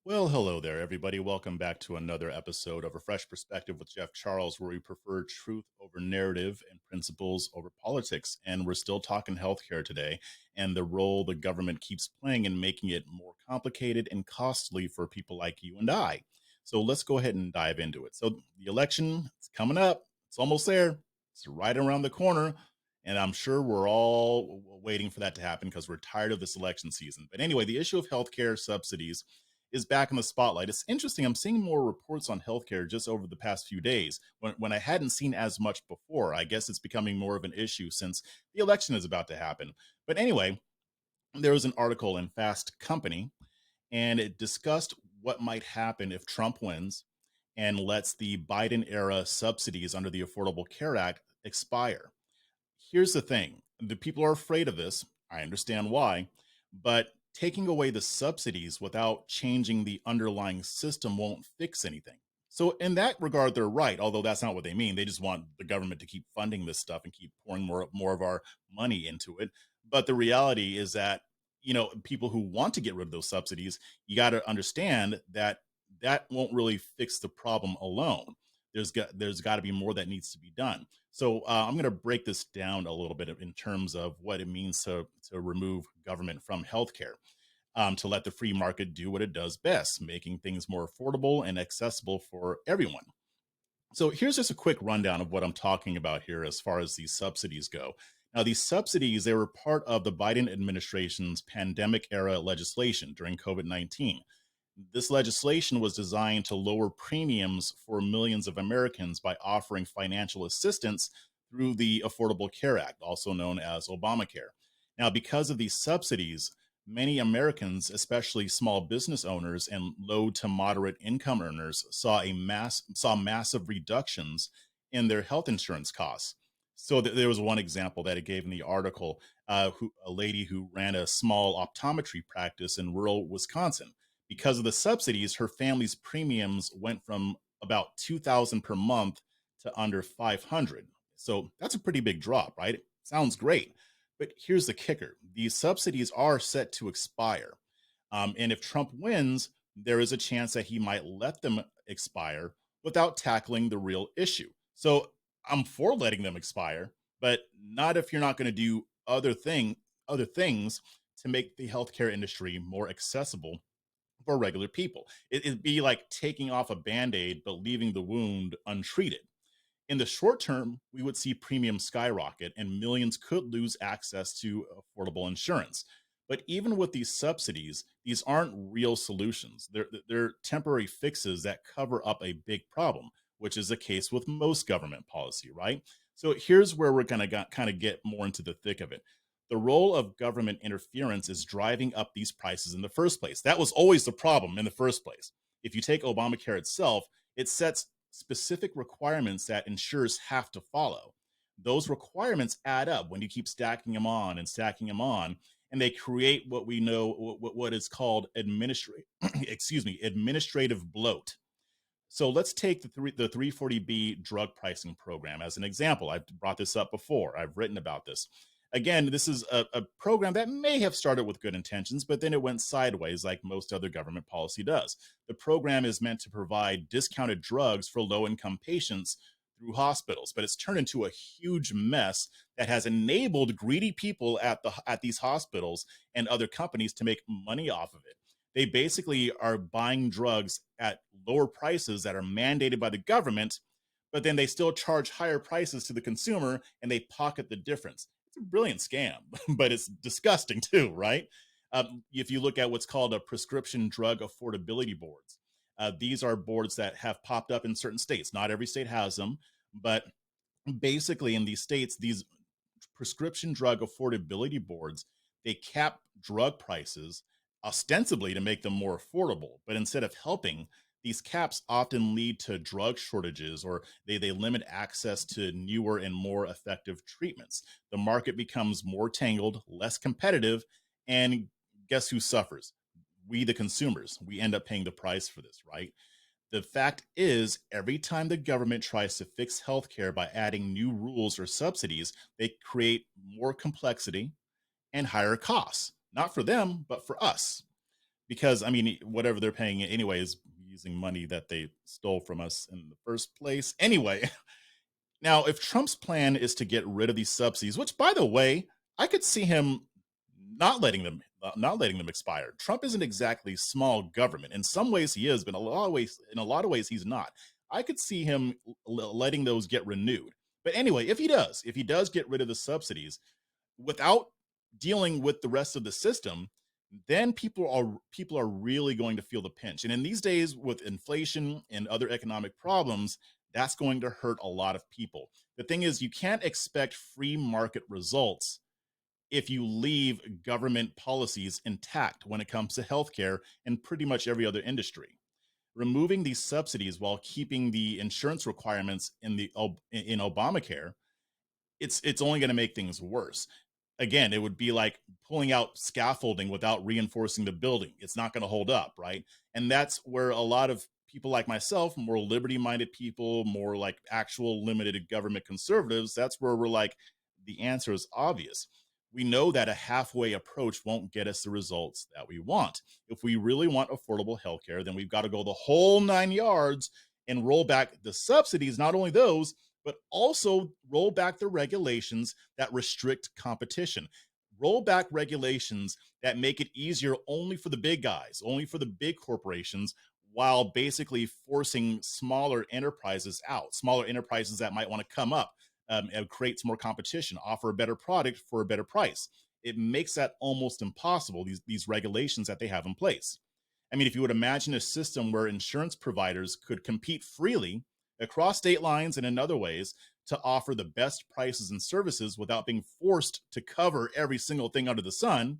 Well, hello there, everybody. Welcome back to another episode of A Fresh Perspective with Jeff Charles, where we prefer truth over narrative and principles over politics. And we're still talking healthcare today and the role the government keeps playing in making it more complicated and costly for people like you and I. So let's go ahead and dive into it. So the election is coming up, it's almost there, it's right around the corner. And I'm sure we're all waiting for that to happen because we're tired of this election season. But anyway, the issue of healthcare subsidies is back in the spotlight. It's interesting. I'm seeing more reports on healthcare just over the past few days when I hadn't seen as much before. I guess it's becoming more of an issue since the election is about to happen. But anyway, there was an article in Fast Company and it discussed what might happen if Trump wins and lets the Biden era subsidies under the Affordable Care Act expire. Here's the thing, the people are afraid of this. I understand why, but taking away the subsidies without changing the underlying system won't fix anything. So in that regard, they're right, although that's not what they mean. They just want the government to keep funding this stuff and keep pouring more of our money into it. But the reality is that, people who want to get rid of those subsidies, you got to understand that that won't really fix the problem alone. There's got to be more that needs to be done. So I'm going to break this down a little bit in terms of what it means to remove government from healthcare, to let the free market do what it does best, making things more affordable and accessible for everyone. So here's just a quick rundown of what I'm talking about here as far as these subsidies go. Now, these subsidies, they were part of the Biden administration's pandemic era legislation during COVID-19. This legislation was designed to lower premiums for millions of Americans by offering financial assistance through the Affordable Care Act, also known as Obamacare. Now, because of these subsidies, many Americans, especially small business owners and low to moderate income earners, saw massive reductions in their health insurance costs. So there was one example that it gave in the article, a lady who ran a small optometry practice in rural Wisconsin. Because of the subsidies, her family's premiums went from about 2,000 per month to under 500. So that's a pretty big drop, right? Sounds great. But here's the kicker. These subsidies are set to expire. And if Trump wins, there is a chance that he might let them expire without tackling the real issue. So I'm for letting them expire, but not if you're not going to do other things to make the healthcare industry more accessible for regular people. It'd be like taking off a band aid, but leaving the wound untreated. In the short term, we would see premiums skyrocket and millions could lose access to affordable insurance. But even with these subsidies, these aren't real solutions. They're temporary fixes that cover up a big problem, which is the case with most government policy, right? So here's where we're going to kind of get more into the thick of it. The role of government interference is driving up these prices in the first place. That was always the problem in the first place. If you take Obamacare itself, it sets specific requirements that insurers have to follow. Those requirements add up when you keep stacking them on and stacking them on, and they create what we know what is called administrative bloat. So let's take the 340B drug pricing program as an example. I've brought this up before. I've written about this. Again, this is a program that may have started with good intentions, but then it went sideways like most other government policy does. The program is meant to provide discounted drugs for low income patients through hospitals, but it's turned into a huge mess that has enabled greedy people at these hospitals and other companies to make money off of it. They basically are buying drugs at lower prices that are mandated by the government, but then they still charge higher prices to the consumer and they pocket the difference. It's a brilliant scam, but it's disgusting too, right? If you look at what's called a prescription drug affordability boards, these are boards that have popped up in certain states. Not every state has them, but basically in these states, these prescription drug affordability boards, they cap drug prices ostensibly to make them more affordable, but instead of helping, these caps often lead to drug shortages or they limit access to newer and more effective treatments. The market becomes more tangled, less competitive, and guess who suffers? We, the consumers, we end up paying the price for this, right? The fact is, every time the government tries to fix healthcare by adding new rules or subsidies, they create more complexity and higher costs, not for them, but for us. because I mean, whatever they're paying anyway is using money that they stole from us in the first place. Anyway, now if Trump's plan is to get rid of these subsidies, which by the way, I could see him not letting them expire. Trump isn't exactly small government. In some ways he is, but in a lot of ways he's not. I could see him letting those get renewed. But anyway, if he does get rid of the subsidies, without dealing with the rest of the system, then people are really going to feel the pinch. And in these days with inflation and other economic problems, that's going to hurt a lot of people. The thing is, you can't expect free market results if you leave government policies intact when it comes to healthcare and pretty much every other industry. Removing these subsidies while keeping the insurance requirements in Obamacare, it's only going to make things worse. Again, it would be like pulling out scaffolding without reinforcing the building. It's not going to hold up, right? And that's where a lot of people like myself, more liberty minded people, more like actual limited government conservatives, that's where we're like, the answer is obvious. We know that a halfway approach won't get us the results that we want. If we really want affordable healthcare, then we've got to go the whole 9 yards and roll back the subsidies, not only those, but also roll back the regulations that restrict competition. Roll back regulations that make it easier only for the big guys, only for the big corporations, while basically forcing smaller enterprises out, smaller enterprises that might want to come up. It creates more competition, offer a better product for a better price. It makes that almost impossible, these regulations that they have in place. I mean, if you would imagine a system where insurance providers could compete freely across state lines and in other ways to offer the best prices and services without being forced to cover every single thing under the sun.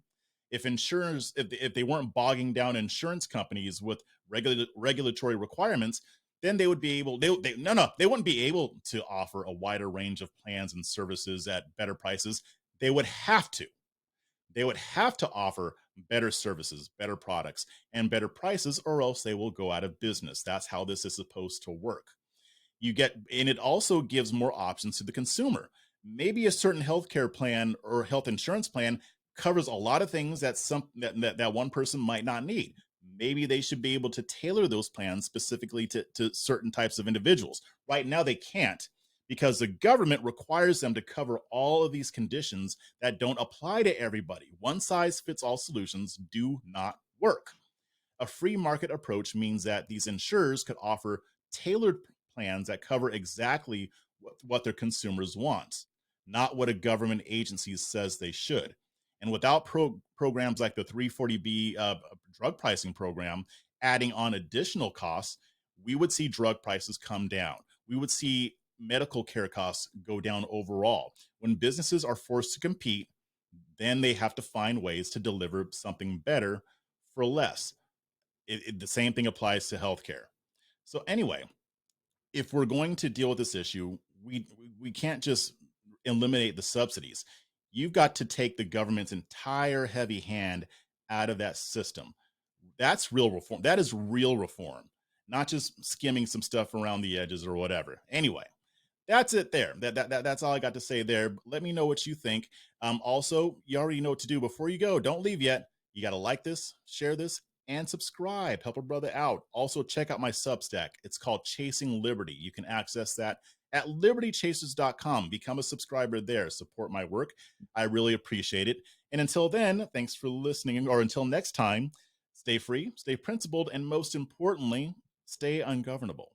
If insurers, if they weren't bogging down insurance companies with regulatory requirements, then they would be able. They wouldn't be able to offer a wider range of plans and services at better prices. They would have to. They would have to offer better services, better products, and better prices, or else they will go out of business. That's how this is supposed to work. And it also gives more options to the consumer. Maybe a certain healthcare plan or health insurance plan covers a lot of things that one person might not need. Maybe they should be able to tailor those plans specifically to certain types of individuals. Right now they can't, because the government requires them to cover all of these conditions that don't apply to everybody. One size fits all solutions do not work. A free market approach means that these insurers could offer tailored plans that cover exactly what their consumers want, not what a government agency says they should. And without programs like the 340B drug pricing program adding on additional costs, we would see drug prices come down. We would see medical care costs go down overall. When businesses are forced to compete, then they have to find ways to deliver something better for less. The same thing applies to healthcare. So anyway, if we're going to deal with this issue, we can't just eliminate the subsidies. You've got to take the government's entire heavy hand out of that system. That's real reform. That is real reform, not just skimming some stuff around the edges or whatever. Anyway, that's it there. That's all I got to say there. Let me know what you think. Also, you already know what to do before you go. Don't leave yet. You got to like this, share this, and subscribe. Help a brother out. Also, check out my Substack. It's called Chasing Liberty. You can access that at libertychasers.com. Become a subscriber there. Support my work. I really appreciate it. And until then, thanks for listening. Or until next time, stay free, stay principled, and most importantly, stay ungovernable.